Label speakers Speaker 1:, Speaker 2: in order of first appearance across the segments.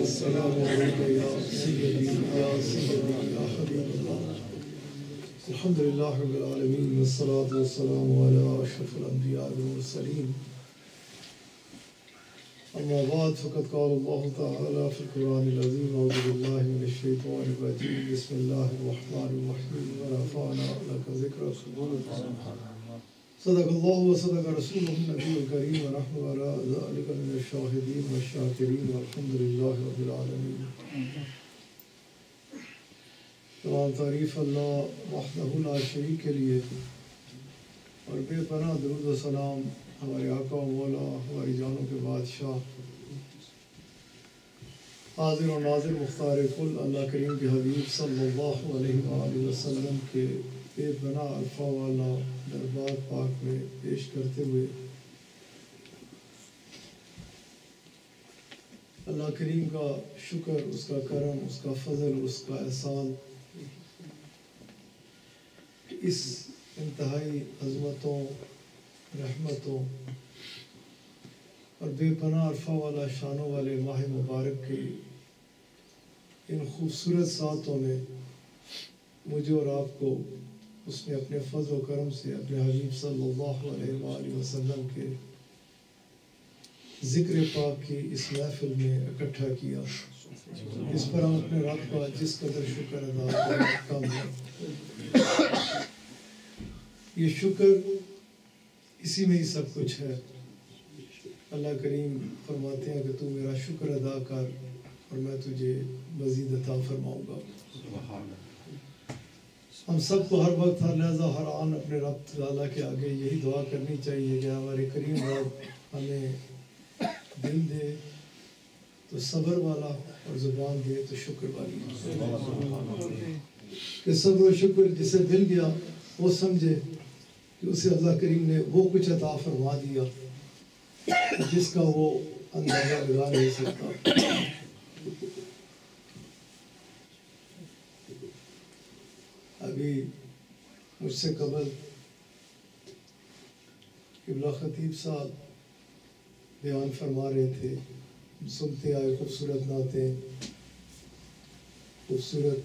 Speaker 1: والسلام عليك يا سيدي يا سيدي يا حبيب الله. الحمد لله رب العالمين والصلاة والسلام على أشرف الأنبياء والمرسلين. أما بعد فقد قال الله تعالى في القرآن العظيم أعوذ بالله من الشيطان الرجيم بسم الله الرحمن الرحيم ورفعنا لك ذكرك. صدق الله وصدق رسوله النبي الكريم ونحن على ذلك من الشاهدين والشاكرين والحمد لله رب العالمين. تمام تعریف اللہ وحدہ لا شریک کے لیے اور بے پناہ درود و سلام ہمارے آقا و مولا ہماری جانوں کے بادشاہ حاضر و ناظر مختار کل اللہ کریم کے حبیب صلی اللہ علیہ وآلہ وسلم کے بے پناہ الفا والا دربار پاک میں پیش کرتے ہوئے اللہ کریم کا شکر، اس کا کرم، اس کا فضل، اس کا احسان، اس انتہائی عظمتوں، رحمتوں اور بے پناہ عرفہ والا شانوں والے ماہ مبارک کے ان خوبصورت ساعتوں میں مجھے اور آپ کو اس نے اپنے فضل و کرم سے اپنے حبیب صلی اللہ علیہ وآلہ وسلم کے ذکر پاک کی اس محفل میں اکٹھا کیا۔ اس پر ہم اپنے رب کا جس قدر شکر ادا کریں کم ہے۔ یہ شکر اسی میں ہی سب کچھ ہے۔ اللہ کریم فرماتے ہیں کہ تو میرا شکر ادا کر اور میں تجھے مزید عطا فرماؤں گا۔ ہم سب کو ہر وقت ہر لحظہ ہر آن اپنے رب تعالیٰ کے آگے یہی دعا کرنی چاہیے کہ ہمارے کریم رب ہمیں دل دے تو صبر والا اور زبان دے تو شکر والی، کہ صبر و شکر جسے دل گیا وہ سمجھے کہ اسے اللہ کریم نے وہ کچھ عطا فرما دیا جس کا وہ اندازہ لگا نہیں سکتا۔ ابھی مجھ سے قبل قبلہ خطیب صاحب بیان فرما رہے تھے، سنتے آئے خوبصورت نعتیں، خوبصورت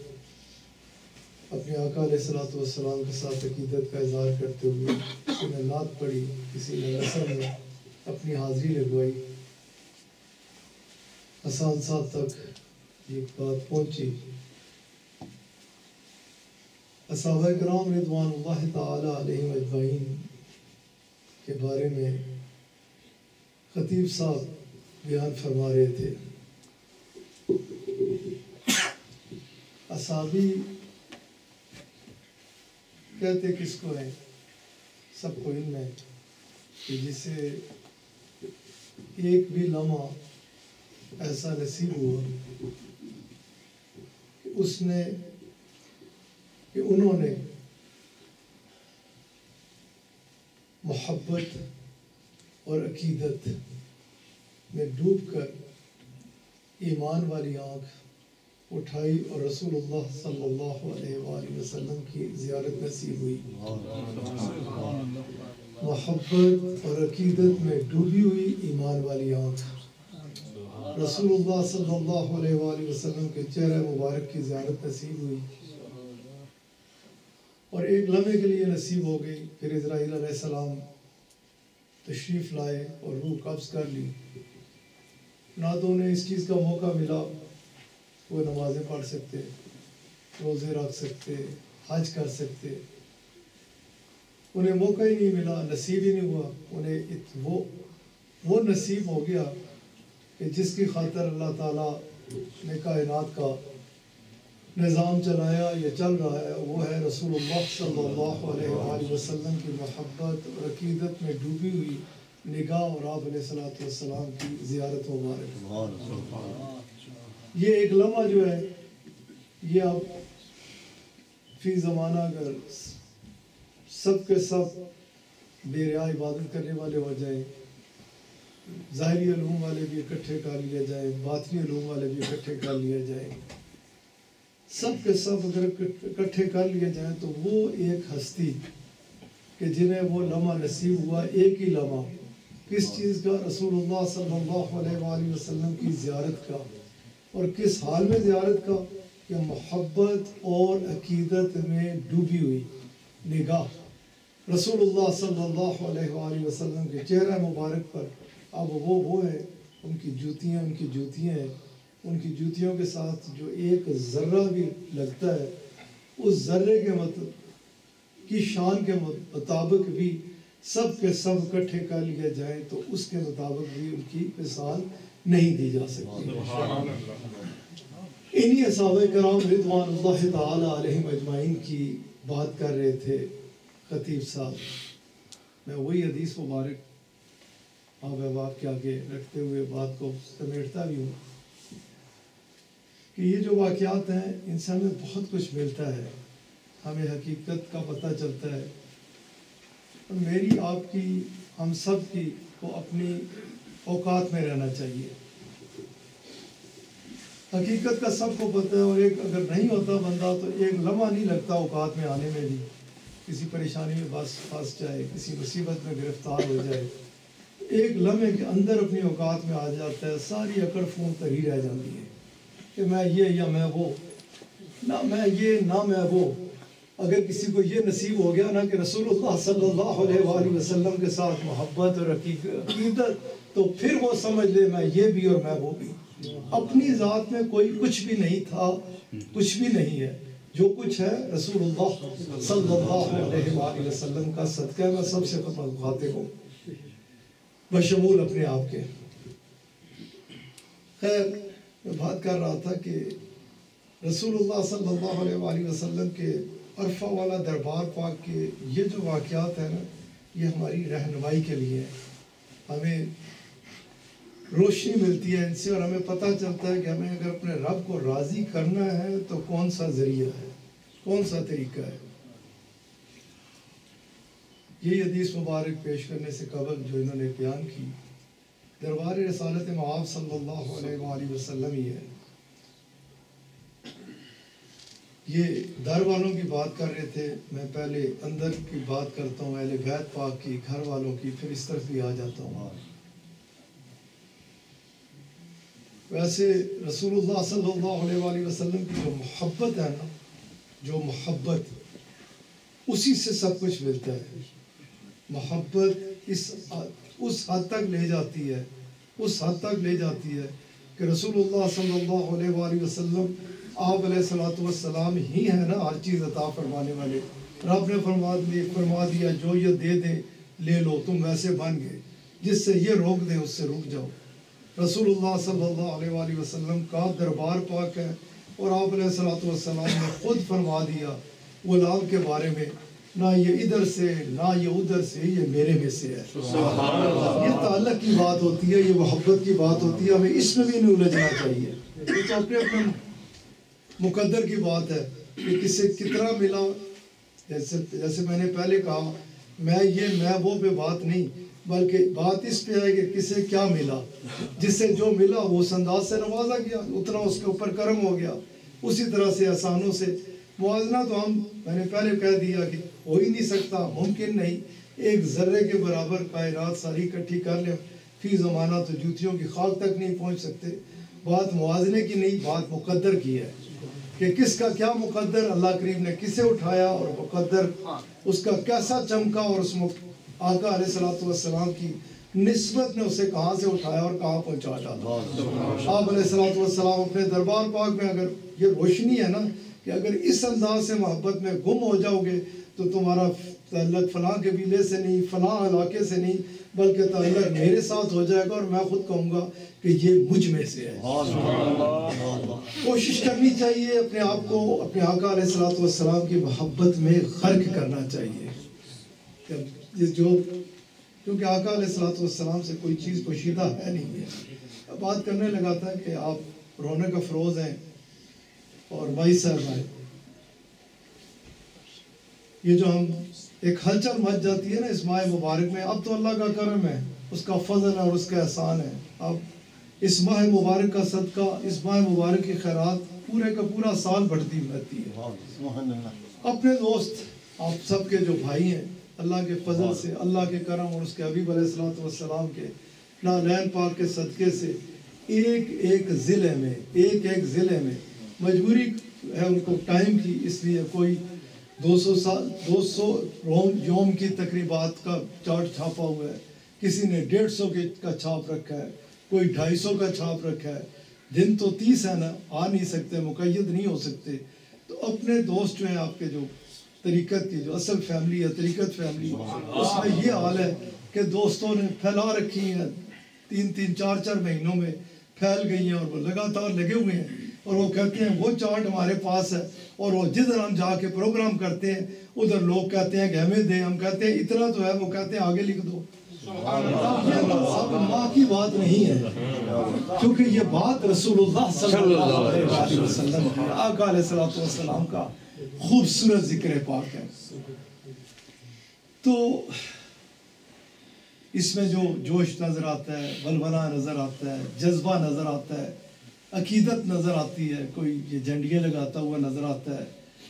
Speaker 1: اپنے آقا علیہ السلام کے ساتھ عقیدت کا اظہار کرتے ہوئے کسی نے نعت پڑھی، کسی نے نثر میں اپنی حاضری لگوائی۔ حسان صاحب تک یہ بات پہنچی۔ صحابہ کرام رضوان اللہ تعالی علیہم اجمعین کے بارے میں خطیب صاحب بیان فرما رہے تھے۔ اصحابی کہتے کس کو ہیں؟ سب کو علم ہے کہ جسے ایک بھی لمحہ ایسا نصیب ہوا کہ انہوں نے محبت اور عقیدت میں ڈوب کر ایمان والی آنکھ اٹھائی اور رسول اللہ صلی اللہ علیہ وآلہ وسلم کی زیارت نصیب ہوئی۔ محبت اور عقیدت میں ڈوبی ہوئی ایمان والی آنکھ، رسول اللہ صلی اللہ علیہ وآلہ وسلم کے چہرہ مبارک کی زیارت نصیب ہوئی اور ایک لمحے کے لیے نصیب ہو گئی۔ پھر اسرائیل علیہ السلام تشریف لائے اور روح قبض کر لی، نہ تو انہیں اس چیز کا موقع ملا وہ نمازیں پڑھ سکتے، روزے رکھ سکتے، حج کر سکتے، انہیں موقع ہی نہیں ملا، نصیب ہی نہیں ہوا۔ انہیں وہ نصیب ہو گیا کہ جس کی خاطر اللہ تعالیٰ نے کائنات کا نظام چلایا یا چل رہا ہے، وہ ہے رسول اللہ صلی اللہ علیہ وآلہ وسلم کی محبت اور عقیدت میں ڈوبی ہوئی نگاہ اور آپ علیہ السلام کی زیارت مبارک۔ یہ ایک لمحہ جو ہے یہ اب فی زمانہ اگر سب کے سب بے ریا عبادت کرنے والے ہو جائیں، ظاہری علوم والے بھی اکٹھے کر لیا جائیں، باطنی علوم والے بھی اکٹھے کر لیا جائیں، سب کے سب اگر اکٹھے کر لیے جائیں تو وہ ایک ہستی کہ جنہیں وہ لمحہ نصیب ہوا، ایک ہی لمحہ کس چیز کا؟ رسول اللہ صلی اللہ علیہ وآلہ وسلم کی زیارت کا، اور کس حال میں زیارت کا کہ محبت اور عقیدت میں ڈوبی ہوئی نگاہ رسول اللہ صلی اللہ علیہ وآلہ وسلم کے چہرہ مبارک پر اب وہ ہے، ان کی جوتیاں ہیں، ان کی جوتیوں کے ساتھ جو ایک ذرہ بھی لگتا ہے اس ذرے کے کی شان کے مطابق بھی سب کے سب اکٹھے کر لیا جائے تو اس کے مطابق بھی ان کی مثال نہیں دی جا سکتی۔ انہی صحابہ کرام رضوان اللہ تعالی علیہم اجمعین کی بات کر رہے تھے خطیب صاحب۔ میں وہی حدیث مبارک آپ احباب کے آگے رکھتے ہوئے بات کو سمیٹتا بھی ہوں کہ یہ جو واقعات ہیں ان سے ہمیں بہت کچھ ملتا ہے، ہمیں حقیقت کا پتہ چلتا ہے۔ اور میری آپ کی ہم سب کی کو اپنی اوقات میں رہنا چاہیے۔ حقیقت کا سب کو پتہ ہے، اور ایک اگر نہیں ہوتا بندہ تو ایک لمحہ نہیں لگتا اوقات میں آنے میں بھی، کسی پریشانی میں پھنس جائے، کسی مصیبت میں گرفتار ہو جائے، ایک لمحے کے اندر اپنی اوقات میں آ جاتا ہے، ساری اکڑ فون تری رہ جاتی ہے کہ میں یہ یا میں وہ، نہ میں یہ نہ میں وہ۔ اگر کسی کو یہ نصیب ہو گیا نا کہ رسول اللہ صلی اللہ علیہ وآلہ وسلم کے ساتھ محبت اور عقیدت، تو پھر وہ سمجھ لے میں یہ بھی اور میں وہ بھی۔ اپنی ذات میں کوئی کچھ بھی نہیں تھا، کچھ بھی نہیں ہے، جو کچھ ہے رسول اللہ صلی اللہ علیہ وآلہ وسلم کا صدقہ ہے۔ میں سب سے خاطب ہوں بشمول اپنے آپ کے۔ خیر میں بات کر رہا تھا کہ رسول اللہ صلی اللہ علیہ وآلہ وسلم کے عرفہ والا دربار پاک کے یہ جو واقعات ہیں نا، یہ ہماری رہنمائی کے لیے ہے۔ ہمیں روشنی ملتی ہے ان سے، اور ہمیں پتہ چلتا ہے کہ ہمیں اگر اپنے رب کو راضی کرنا ہے تو کون سا ذریعہ ہے، کون سا طریقہ ہے۔ یہ حدیث مبارک پیش کرنے سے قبل جو انہوں نے بیان کی، دربار رسالت مآب صلی اللہ علیہ وآلہ وسلم ہی ہے۔ یہ در والوں کی بات کر رہے تھے، میں پہلے اندر کی بات کرتا ہوں، اہل بیت پاک کی، گھر والوں کی، پھر اس طرف بھی آ جاتا ہوں۔ ویسے رسول اللہ صلی اللہ علیہ وآلہ وسلم کی جو محبت ہے نا، جو محبت، اسی سے سب کچھ ملتا ہے۔ محبت اس حد تک لے جاتی ہے، اس حد تک لے جاتی ہے کہ رسول اللہ صلی اللہ علیہ وآلہ وسلم آپ علیہ السلام ہی ہے نا ہر چیز عطا فرمانے والے۔ رب نے فرما دیا جو یہ دے دے لے لو، تم ویسے بن گئے، جس سے یہ روک دے اس سے رک جاؤ۔ رسول اللہ صلی اللہ علیہ وآلہ وسلم کا دربار پاک ہے، اور آپ علیہ السلام نے خود فرما دیا غلام کے بارے میں، نہ یہ ادھر سے نہ یہ ادھر سے، یہ میرے میں سے ہے۔ یہ تعلق کی بات ہوتی ہے، یہ محبت کی بات ہوتی ہے، ہمیں اس میں بھی نہیں الجھنا چاہیے۔ یہ تو اپنے اپنے مقدر کی بات ہے کہ کسے کتنا ملا۔ جیسے میں نے پہلے کہا، میں وہ پہ بات نہیں، بلکہ بات اس پہ ہے کہ کسے کیا ملا، جس سے جو ملا وہ اس انداز سے نوازا گیا، اتنا اس کے اوپر کرم ہو گیا۔ اسی طرح سے احسانوں سے موازنہ تو میں نے پہلے کہہ دیا کہ ہو ہی نہیں سکتا، ممکن نہیں۔ ایک ذرے کے برابر کائنات ساری اکٹھی کر لیں فی زمانہ تو جوتیوں کی خاک تک نہیں پہنچ سکتے۔ بات موازنے کی نہیں، بات مقدر کی ہے کہ کس کا کیا مقدر اللہ کریم نے کسے اٹھایا، اور مقدر اس کا کیسا چمکا، اور اس آقا علیہ السلام کی نسبت نے اسے کہاں سے اٹھایا اور کہاں پہنچا ڈالا۔ آپ علیہ السلام اپنے دربار پاک میں اگر یہ روشنی ہے نا کہ اگر اس انداز سے محبت میں گم ہو جاؤ گے تو تمہارا تعلق فلاں قبیلے سے نہیں، فلاں علاقے سے نہیں، بلکہ تعلق میرے ساتھ ہو جائے گا، اور میں خود کہوں گا کہ یہ مجھ میں سے ہے۔ کوشش کرنی چاہیے اپنے آپ کو اپنے آقا علیہ السلام کی محبت میں غرق کرنا چاہیے، کیونکہ آقا علیہ السلام سے کوئی چیز پوشیدہ ہے نہیں ہے۔ بات کرنے لگا تھا کہ آپ رونق افروز ہیں، اور بھائی صاحب ہیں، یہ جو ہم ایک ہلچل مچ جاتی ہے نا اس ماہ مبارک میں، اب تو اللہ کا کرم ہے، اس کا فضل ہے اور اس کا احسان ہے۔ اب اس ماہ مبارک کا صدقہ، اس ماہ مبارک کی خیرات پورے کا پورا سال بڑھتی رہتی ہے۔ اپنے دوست آپ سب کے جو بھائی ہیں، اللہ کے فضل سے، اللہ کے کرم اور اس کے حبیب علیہ السلام کے نالین پاک کے صدقے سے ایک ایک ضلع میں مجبوری ہے ان کو ٹائم کی، اس لیے کوئی 200 یوم کی تقریبات کا چارٹ چھاپا ہوا ہے، کسی نے 150 کا چھاپ رکھا ہے، کوئی 250 کا چھاپ رکھا ہے. دن تو 30 ہے نا، آ نہیں سکتے، مقید نہیں ہو سکتے. تو اپنے دوست جو ہیں آپ کے، جو طریقت کی جو اصل فیملی ہے، طریقت فیملی، اس میں یہ حال ہے کہ دوستوں نے پھیلا رکھی ہیں، 3-4 مہینوں میں پھیل گئی ہیں، اور وہ لگاتار لگے ہوئے ہیں. اور وہ کہتے ہیں وہ چارٹ ہمارے پاس ہے، اور وہ جدھر ہم جا کے پروگرام کرتے ہیں ادھر لوگ کہتے ہیں کہ ہمیں دیں، ہم کہتے ہیں اتنا تو ہے، وہ کہتے ہیں آگے لکھ دو. یہ اب ماں کی بات نہیں ہے، کیونکہ یہ بات رسول اللہ صلی اللہ علیہ وسلم کی، آقا علیہ السلام کا خوبصورت ذکر پاک ہے. تو اس میں جو جوش نظر آتا ہے، ولولہ نظر آتا ہے، جذبہ نظر آتا ہے، عقیدت نظر آتی ہے، کوئی یہ جھنڈیاں لگاتا ہوا نظر آتا ہے،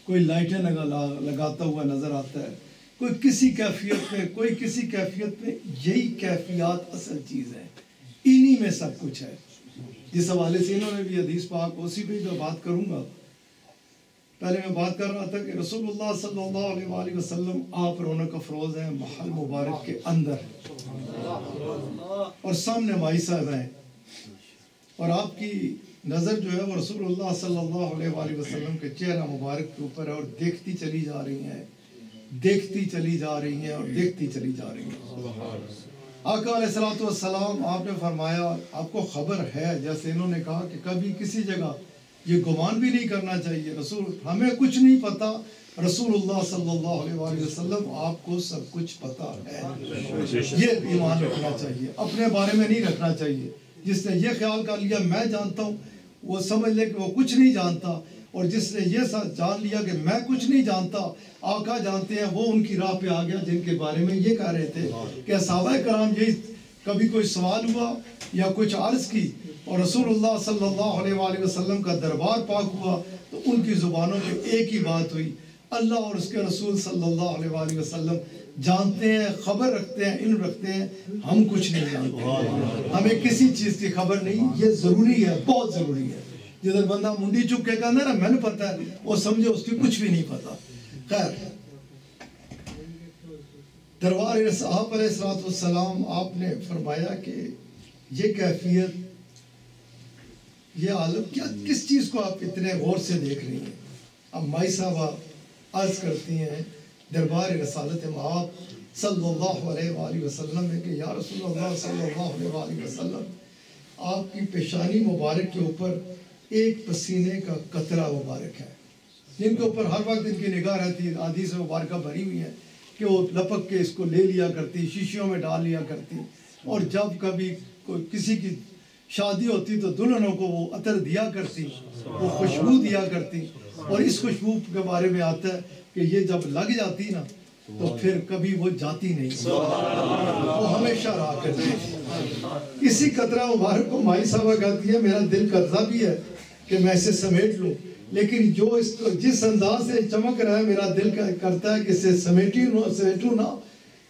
Speaker 1: کوئی لائٹیں لگاتا ہوا نظر آتا ہے، کوئی کسی کیفیت میں. یہی کیفیات اصل چیز ہے، انہی میں سب کچھ ہے. جس حوالے سے انہوں نے بھی حدیث پاک، اسی پہ جو بات کروں گا. پہلے میں بات کر رہا تھا کہ رسول اللہ صلی اللہ علیہ وآلہ وسلم آپ رونق افروز ہیں محل مبارک کے اندر، اور سامنے مائی صاحب ہیں، اور آپ کی نظر جو ہے وہ رسول اللہ صلی اللہ علیہ وآلہ وسلم کے چہرہ مبارک کے اوپر ہے، اور دیکھتی چلی جا رہی ہیں، دیکھتی چلی جا رہی ہیں، اور دیکھتی چلی جا رہی ہیں. آقا علیہ السلام آپ نے فرمایا، آپ کو خبر ہے، جیسے انہوں نے کہا کہ کبھی کسی جگہ یہ گمان بھی نہیں کرنا چاہیے، رسول ہمیں کچھ نہیں پتا، رسول اللہ صلی اللہ علیہ وآلہ وسلم آپ کو سب کچھ پتا ہے. یہ ایمان رکھنا چاہیے، اپنے بارے میں نہیں رکھنا چاہیے. جس نے یہ خیال کر لیا میں جانتا ہوں، وہ سمجھ لے کہ وہ کچھ نہیں جانتا. اور جس نے یہ جان لیا کہ میں کچھ نہیں جانتا، آقا جانتے ہیں، وہ ان کی راہ پہ آ گیا جن کے بارے میں یہ کہہ رہے تھے کہ صحابہ کرام یہی کبھی کوئی سوال ہوا یا کچھ عرض کی اور رسول اللہ صلی اللہ علیہ وآلہ وسلم کا دربار پاک ہوا تو ان کی زبانوں میں ایک ہی بات ہوئی، اللہ اور اس کے رسول صلی اللہ علیہ وآلہ وسلم جانتے ہیں، خبر رکھتے ہیں، علم رکھتے ہیں، ہم کچھ نہیں جانتے، ہمیں کسی چیز کی خبر نہیں. یہ ضروری ہے، بہت ضروری ہے. جدھر بندہ منڈی چک کے کہنا نا میں نے پتا ہے، وہ سمجھے اس کی کچھ بھی نہیں پتا. خیر، دربار آپ علیہ السلام آپ نے فرمایا کہ یہ کیفیت، یہ عالم کیا، کس چیز کو آپ اتنے غور سے دیکھ رہی ہیں. اب مائی صاحبہ عرض کرتی ہیں دربار رسالت آپ صلی اللہ علیہ وآلہ وسلم میں کہ یا رسول اللہ صلی اللہ علیہ وآلہ وسلم، آپ کی پیشانی مبارک کے اوپر ایک پسینے کا قطرہ مبارک ہے، جن کے اوپر ہر وقت ان کی نگاہ رہتی ہے، حدیث مبارکہ بھری ہوئی ہیں کہ وہ لپک کے اس کو لے لیا کرتی، شیشیوں میں ڈال لیا کرتی، اور جب کبھی کوئی کسی کی شادی ہوتی تو دلہنوں کو وہ عطر دیا کرتی، وہ خوشبو دیا کرتی. اور اس خوشبو کے بارے میں آتا ہے کہ یہ جب لگ جاتی نا تو پھر کبھی وہ جاتی نہیں، وہ ہمیشہ رہا کرتی. اسی قطرہ مبارک کو مائی صاحبہ کہتی ہے میرا دل کرتا بھی ہے کہ میں اسے سمیٹ لوں، لیکن جو اس کو جس انداز سے چمک رہا ہے میرا دل کرتا ہے کہ اسے سمیٹوں نہ،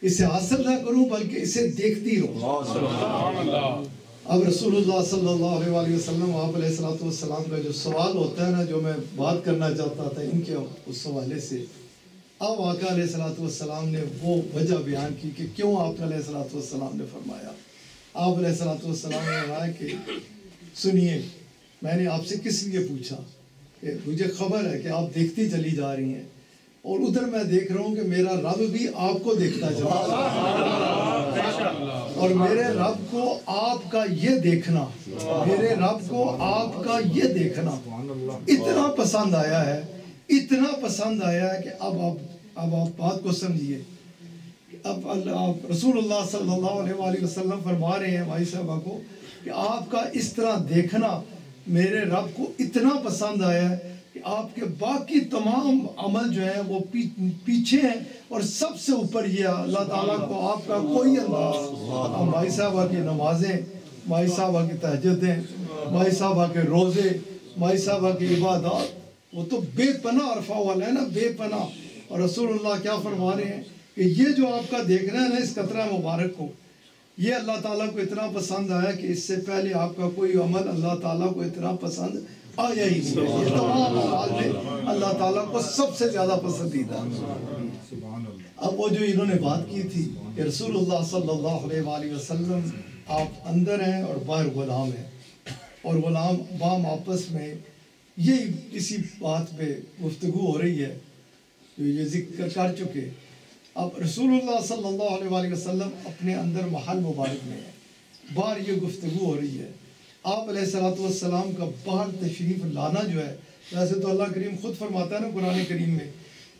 Speaker 1: اسے حاصل نہ کروں بلکہ اسے دیکھتی رہوں. اب رسول اللہ صلی اللہ علیہ وآلہ وسلم آپ علیہ السلام کا جو سوال ہوتا ہے نا، جو میں بات کرنا چاہتا تھا ان کے اس حوالے سے، اب آقا علیہ السلام نے وہ وجہ بیان کی کہ کیوں آپ علیہ السلام نے فرمایا. آپ علیہ السلام نے فرمایا کہ سنیے، میں نے آپ سے کس لیے پوچھا کہ مجھے خبر ہے کہ آپ دیکھتی چلی جا رہی ہیں، اور ادھر میں دیکھ رہا ہوں کہ میرا رب بھی آپ کو دیکھتا چلا جا رہا ہے، اور میرے رب کو آپ کا یہ دیکھنا، میرے رب کو آپ کا یہ دیکھنا اتنا پسند آیا ہے، اتنا پسند آیا ہے کہ اب آپ بات کو سمجھیے. اب رسول اللہ صلی اللہ علیہ وآلہ وسلم فرما رہے ہیں بھائی صاحبہ کو کہ آپ کا اس طرح دیکھنا میرے رب کو اتنا پسند آیا ہے کہ آپ کے باقی تمام عمل جو ہیں وہ پیچھے ہیں، اور سب سے اوپر یہ اللہ تعالیٰ کو آپ کا کوئی انداز. بھائی صاحبہ کی نمازیں، بھائی صاحبہ کی تہجدیں، بھائی صاحبہ کے روزے، بھائی صاحبہ کی عبادات، وہ تو بے پناہ عرفہ والا ہے نا، بے پناہ. اور رسول اللہ کیا فرما رہے ہیں کہ یہ جو آپ کا دیکھنا ہے نا اس قطرہ مبارک کو، یہ اللہ تعالیٰ کو اتنا پسند آیا کہ اس سے پہلے آپ کا کوئی عمل اللہ تعالیٰ کو اتنا پسند آیا ہی نہیں ہے. یہ تمام اعمال میں اللہ تعالیٰ کو سب سے زیادہ پسندیدہ. اب وہ جو انہوں نے بات کی تھی کہ رسول اللہ صلی اللہ علیہ وآلہ وسلم آپ اندر ہیں اور باہر غلام ہیں، اور غلام بام آپس میں یہی اسی بات پہ گفتگو ہو رہی ہے جو یہ ذکر کر چکے. اب رسول اللہ صلی اللہ علیہ وآلہ وسلم اپنے اندر محل مبارک میں ہیں، باہر یہ گفتگو ہو رہی ہے. آپ علیہ السلام کا باہر تشریف لانا جو ہے، ویسے تو اللہ کریم خود فرماتا ہے نا قرآن کریم میں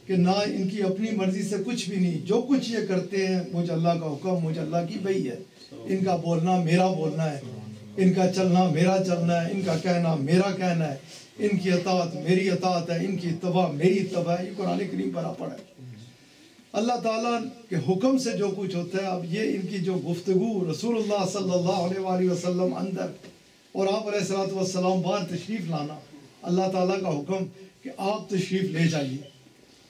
Speaker 1: کہ نہ ان کی اپنی مرضی سے کچھ بھی نہیں، جو کچھ یہ کرتے ہیں مجھے اللہ کا حکم، مجھے اللہ کی وحی ہے. ان کا بولنا میرا بولنا ہے، ان کا چلنا میرا چلنا ہے، ان کا کہنا میرا کہنا ہے، ان کی اطاعت میری اطاعت ہے، ان کی اتباع میری اتباع ہے. یہ قرآن کریم پر پڑا ہے. اللہ تعالیٰ کے حکم سے جو کچھ ہوتا ہے. اب یہ ان کی جو گفتگو رسول اللہ صلی اللہ علیہ وآلہ وسلم اندر اور آپ علیہ السلام باہر تشریف لانا، اللہ تعالیٰ کا حکم کہ آپ تشریف لے جائیے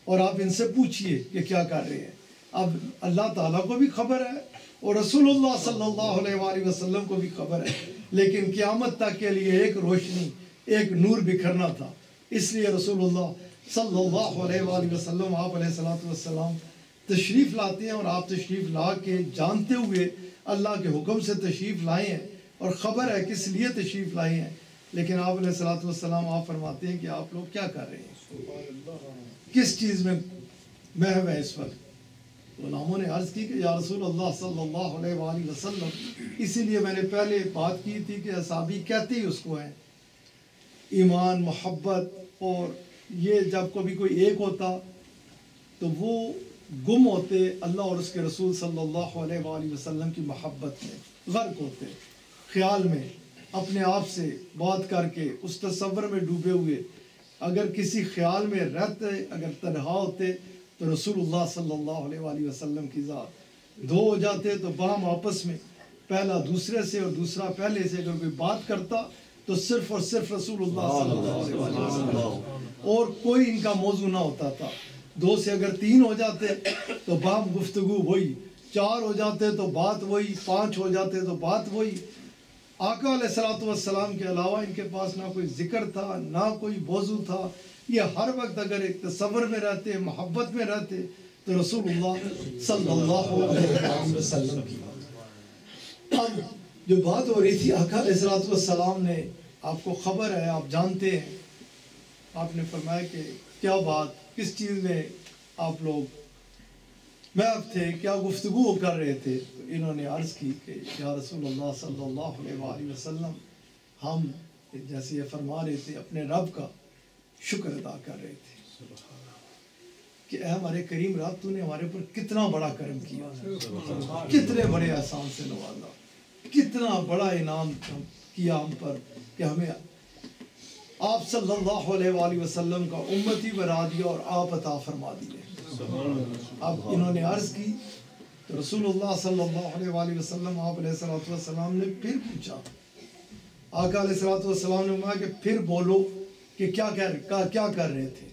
Speaker 1: اور آپ ان سے پوچھئے کہ کیا کر رہے ہیں. اب اللہ تعالیٰ کو بھی خبر ہے اور رسول اللہ صلی اللہ علیہ وآلہ وسلم کو بھی خبر ہے، لیکن قیامت تک کے لیے ایک روشنی، ایک نور بکھرنا تھا. اس لیے رسول اللہ صلی اللہ علیہ وآلہ وسلم آپ علیہ السلام تشریف لاتے ہیں، اور آپ تشریف لا کے جانتے ہوئے اللہ کے حکم سے تشریف لائے ہیں اور خبر ہے کس لیے تشریف لائے ہیں. لیکن آپ علیہ السلام آپ فرماتے ہیں کہ آپ لوگ کیا کر رہے ہیں، کس چیز میں محو ہے اس وقت. غلاموں نے عرض کی کہ یا رسول اللہ صلی اللہ علیہ وآلہ وسلم، اسی لیے میں نے پہلے بات کی تھی کہ اصحابی کہتے ہی اس کو ہیں ایمان، محبت. اور یہ جب کبھی کوئی ایک ہوتا تو وہ گم ہوتے اللہ اور اس کے رسول صلی اللہ علیہ وآلہ وسلم کی محبت میں، غرق ہوتے خیال میں، اپنے آپ سے بات کر کے اس تصور میں ڈوبے ہوئے. اگر کسی خیال میں رہتے، اگر تنہا ہوتے تو رسول اللہ صلی اللہ علیہ وآلہ وسلم کی ذات دو ہو جاتے. تو باہم آپس میں پہلا دوسرے سے اور دوسرا پہلے سے اگر کوئی بات کرتا تو صرف اور صرف رسول اللہ صلی اللہ علیہ وسلم، اور کوئی ان کا موضوع نہ ہوتا تھا. دو سے اگر تین ہو جاتے تو باہم گفتگو وہی، چار ہو جاتے تو بات وہی، پانچ ہو جاتے تو بات وہی. آقا علیہ السلام کے علاوہ ان کے پاس نہ کوئی ذکر تھا، نہ کوئی موضوع تھا. یہ ہر وقت اگر ایک تصور میں رہتے، محبت میں رہتے تو رسول اللہ صلی اللہ علیہ وسلم کی. اب جو بات ہو رہی تھی، آقا علیہ السلام نے، آپ کو خبر ہے، آپ جانتے ہیں، آپ نے فرمایا کہ کیا بات، کس چیز میں آپ لوگ محو تھے، کیا گفتگو کر رہے تھے. تو انہوں نے عرض کی کہ یا رسول اللہ صلی اللہ علیہ وآلہ وسلم، ہم جیسے یہ فرما رہے تھے اپنے رب کا شکر ادا کر رہے تھے کہ اے ہمارے کریم رب، تو نے ہمارے پر کتنا بڑا کرم کیا، کتنے بڑے احسان سے نوازا، کتنا بڑا انعام کیا ہم پر کہ ہمیں آپ صلی اللہ علیہ وآلہ وسلم کا امتی بنا دیا اور آپ عطا فرما دیے. اب انہوں نے عرض کی تو رسول اللہ صلی اللہ علیہ وآلہ وسلم آپ علیہ السلام نے پھر پوچھا. آقا علیہ السلام نے کہا کہ پھر بولو کہ کیا کر رہے تھے.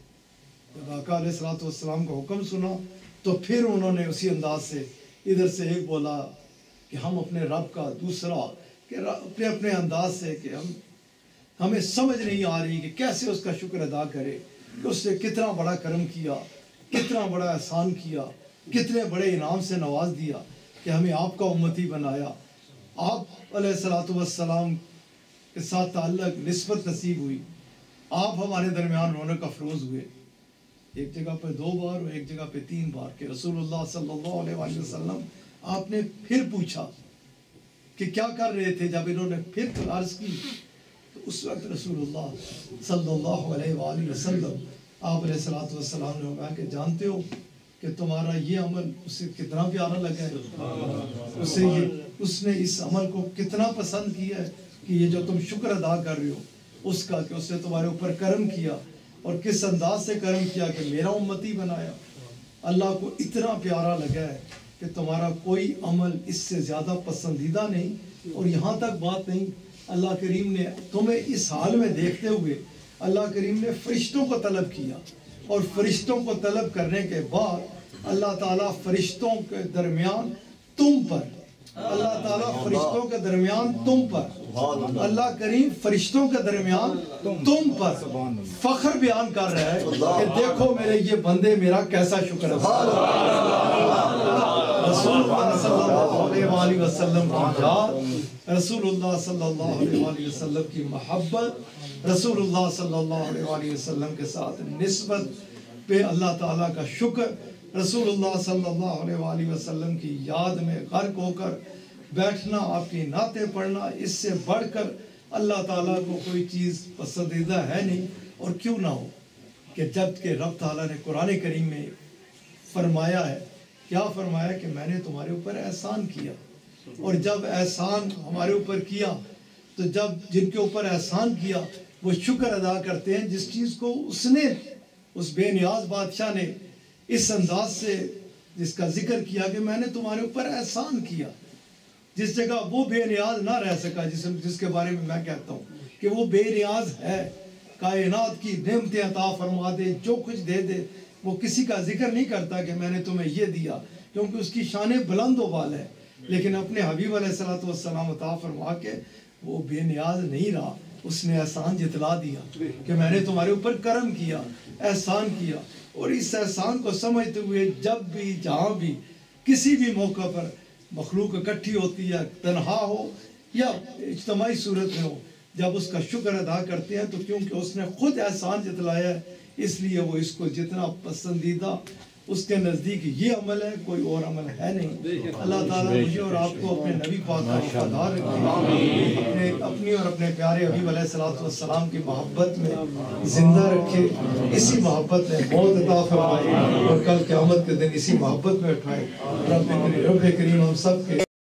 Speaker 1: جب آقا علیہ السلام کا حکم سنا تو پھر انہوں نے اسی انداز سے ادھر سے ایک بولا کہ ہم اپنے رب کا، دوسرا کہ اپنے انداز سے کہ ہمیں سمجھ نہیں آ رہی کہ کیسے اس کا شکر ادا کرے کہ اس نے کتنا بڑا کرم کیا، کتنا بڑا احسان کیا، کتنے بڑے انعام سے نواز دیا کہ ہمیں آپ کا امتی بنایا، آپ علیہ السلام کے ساتھ تعلق نسبت نصیب ہوئی، آپ ہمارے درمیان رونق افروز ہوئے. ایک جگہ پہ 2 بار اور ایک جگہ پہ 3 بار کہ رسول اللہ صلی اللہ علیہ وآلہ وسلم آپ نے پھر پوچھا کہ کیا کر رہے تھے. جب انہوں نے پھر عرض کی تو اس وقت رسول اللہ صلی اللہ علیہ وآلہ وسلم آپ علیہ السلام نے کہا کہ جانتے ہو کہ تمہارا یہ عمل اسے کتنا پیارا لگا ہے، اس نے اس عمل کو کتنا پسند کیا ہے کہ یہ جو تم شکر ادا کر رہے ہو اس کا، کہ اس نے تمہارے اوپر کرم کیا اور کس انداز سے کرم کیا کہ میرا امتی بنایا. اللہ کو اتنا پیارا لگا ہے کہ تمہارا کوئی عمل اس سے زیادہ پسندیدہ نہیں. اور یہاں تک بات نہیں، اللہ کریم نے تمہیں اس حال میں دیکھتے ہوئے اللہ کریم نے فرشتوں کو طلب کیا، اور فرشتوں کو طلب کرنے کے بعد اللہ تعالیٰ فرشتوں کے درمیان تم پر اللہ تعالیٰ فرشتوں کے درمیان تم پر، اللہ کریم فرشتوں کے درمیان تم پر فخر بیان کر رہا ہے کہ دیکھو میرے یہ بندے میرا کیسا شکر ہے۔ رسول اللہ صلی اللہ علیہ وآلہ وسلم کی یاد، رسول اللہ صلی اللہ علیہ وآلہ وسلم کی محبت، رسول اللہ صلی اللہ علیہ وآلہ وسلم کے ساتھ نسبت پہ اللہ تعالیٰ کا شکر، رسول اللہ صلی اللہ علیہ وآلہ وسلم کی یاد میں غرق ہو کر بیٹھنا، آپ کی نعتیں پڑھنا، اس سے بڑھ کر اللہ تعالیٰ کو کوئی چیز پسندیدہ ہے نہیں۔ اور کیوں نہ ہو کہ جب کہ رب تعالیٰ نے قرآن کریم میں فرمایا ہے، کیا فرمایا کہ میں نے تمہارے اوپر احسان کیا، اور جب احسان ہمارے اوپر کیا تو جب جن کے اوپر احسان کیا وہ شکر ادا کرتے ہیں جس چیز کو اس نے، اس بے نیاز بادشاہ نے اس انداز سے جس کا ذکر کیا کہ میں نے تمہارے اوپر احسان کیا، جس جگہ وہ بے نیاز نہ رہ سکا، جس کے بارے میں کہتا ہوں کہ وہ بے نیاز ہے، کائنات کی نعمتیں عطا فرما دے، جو کچھ دے دے، وہ کسی کا ذکر نہیں کرتا کہ میں نے تمہیں یہ دیا، کیونکہ اس کی شان بلند و بالا ہے، لیکن اپنے حبیب علیہ السلام عطا فرما کے وہ بے نیاز نہیں رہا، اس نے احسان جتلا دیا کہ میں نے تمہارے اوپر کرم کیا، احسان کیا۔ اور اس احسان کو سمجھتے ہوئے جب بھی جہاں بھی کسی بھی موقع پر مخلوق اکٹھی ہوتی ہے، تنہا ہو یا اجتماعی صورت میں ہو، جب اس کا شکر ادا کرتے ہیں تو کیونکہ اس نے خود احسان جتلایا ہے، اس لیے وہ اس کو جتنا پسندیدہ اس کے نزدیک یہ عمل ہے، کوئی اور عمل ہے نہیں۔ اللہ تعالیٰ مجھے اور آپ کو اپنے نبی پاک کا وفادار رکھے، اپنی اور اپنے پیارے حبیب علیہ السلام کی محبت میں زندہ رکھے، اسی محبت میں موت عطا فرمائے اور کل قیامت کے دن اسی محبت میں اٹھائے۔ رب کریم ہم سب کے